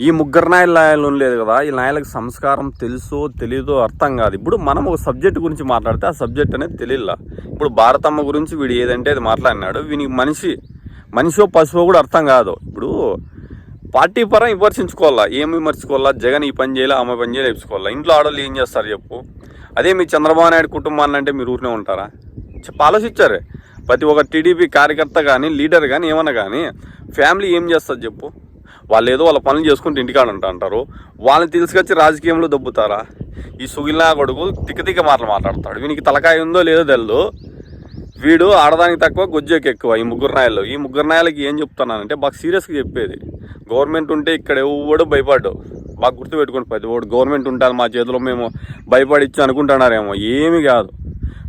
ఈ ముగ్గురు నాయలు లేదు కదా, ఈ నాయలకు సంస్కారం తెలుసో తెలీదో అర్థం కాదు. ఇప్పుడు మనం ఒక సబ్జెక్ట్ గురించి మాట్లాడితే ఆ సబ్జెక్ట్ అనేది తెలియలా. ఇప్పుడు భారతమ్మ గురించి వీడు ఏదంటే అది మాట్లాడినాడు, వీనికి మనిషో పశువో కూడా అర్థం కాదు. ఇప్పుడు పార్టీ పరం విమర్శించుకోవాలా, ఏం విమర్శించుకోవాలా? జగన్ ఈ పని చేయాలి, ఆమె పని చేయాలి వేసుకోవాలా. ఇంట్లో ఆడవాళ్ళు ఏం చేస్తారు చెప్పు? అదే మీ చంద్రబాబు నాయుడు కుటుంబాన్ని అంటే మీరు ఊరినే ఉంటారా? ఆలోచించారు. ప్రతి ఒక్క టీడీపీ కార్యకర్త కానీ లీడర్ కానీ ఏమన్నా కానీ ఫ్యామిలీ ఏం చేస్తారు చెప్పు? వాళ్ళు ఏదో వాళ్ళ పనులు చేసుకుంటూ ఇంటికాడ అంటారు, వాళ్ళని తీసుకొచ్చి రాజకీయంలో దొబ్బుతారా? ఈ సుగిల్లా కొడుకు తిక్క మాట్లాడతాడు. వీనికి తలకాయ ఉందో లేదో తెలియదు. వీడు ఆడదానికి తక్కువ గుజ్జకి ఎక్కువ. ఈ ముగ్గురు నాయలకి ఏం చెప్తున్నానంటే బాగా సీరియస్గా చెప్పేది, గవర్నమెంట్ ఉంటే ఇక్కడ ఎవడు భయపడ్డు. బాగా గుర్తుపెట్టుకోండి, ప్రతి ఒక్కడు గవర్నమెంట్ ఉంటుంది మా చేతిలో మేము భయపడిచ్చు అనుకుంటున్నారేమో, ఏమీ కాదు.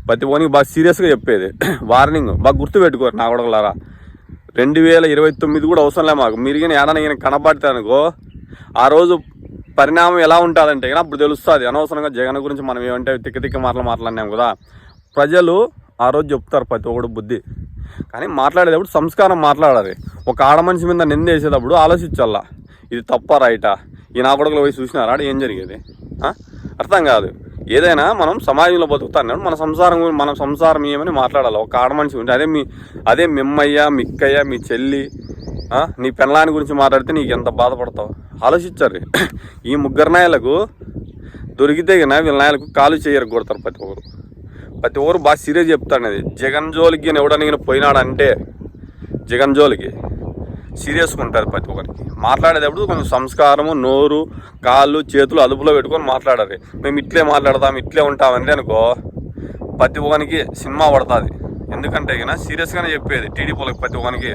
ప్రతి ఒక్కరికి బాగా సీరియస్గా చెప్పేది, వార్నింగ్ బాగా గుర్తుపెట్టుకోరు నా కొడగలారా. 2029 కూడా అవసరంలే మాకు. మీరు కానీ ఏడైనా కనపడితే అనుకో, ఆ రోజు పరిణామం ఎలా ఉంటుందంటే కానీ అప్పుడు తెలుస్తుంది. అనవసరంగా జగన్ గురించి మనం ఏమంటే తిక్క మాట్లాడినాం కదా, ప్రజలు ఆ రోజు చెప్తారు ప్రతి ఒక్కడు బుద్ధి. కానీ మాట్లాడేటప్పుడు సంస్కారం మాట్లాడాలి. ఒక ఆడ మనిషి మీద నిందేసేటప్పుడు ఆలోచించాలా, ఇది తప్ప రైటా? ఈ నా కొడుకులు పోయి చూసినారా ఏం జరిగేది? అర్థం కాదు. ఏదైనా మనం సమాజంలో బతుకుతాను, మన సంసారం ఏమని మాట్లాడాలి. ఒక ఆడ మనిషి ఉంటే అదే మిమ్మయ్య, మిక్కయ్య, మీ చెల్లి, నీ పెళ్ళాని గురించి మాట్లాడితే నీకు ఎంత బాధపడతావు? ఆలోచించారు. ఈ ముగ్గురు నాయలకు దొరికితే కన్నా వీళ్ళ నాయలకు కాలు చేయరు కొడతారు ప్రతి ఒక్కరు బాగా సీరియస్ చెప్తాడు. అది జగన్ జోలికి ఎవడని పోయినాడంటే జగన్ జోలికి సీరియస్గా ఉంటారు. ప్రతి ఒక్కరికి మాట్లాడేటప్పుడు కొంచెం సంస్కారము, నోరు, కాళ్ళు, చేతులు అదుపులో పెట్టుకొని మాట్లాడాలి. మేము ఇట్లే మాట్లాడతాం, ఇట్లే ఉంటామంటే అనుకో ప్రతి ఒక్కరికి సినిమా పడుతుంది. ఎందుకంటే కన్నా సీరియస్గానే చెప్పేది టీడీపీలకు. ప్రతి ఒక్కరికి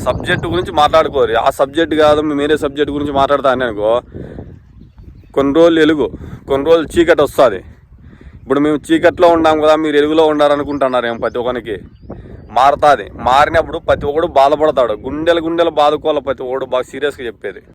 సబ్జెక్టు గురించి మాట్లాడుకోరు. ఆ సబ్జెక్ట్ కాదు, మేము వేరే సబ్జెక్ట్ గురించి మాట్లాడతాను అనుకో, కొన్ని రోజులు వెలుగు, కొన్ని రోజులు చీకటి వస్తుంది. ఇప్పుడు మేము చీకట్లో ఉన్నాం కదా, మీరు వెలుగులో ఉండాలనుకుంటున్నారేమో. ప్రతి ఒక్కరికి మారుతుంది. మారినప్పుడు ప్రతి ఒక్కడు బాధపడతాడు. గుండెలు బాదుకోవాలి. ప్రతి ఒక్కడు బాగా సీరియస్గా చెప్పేది.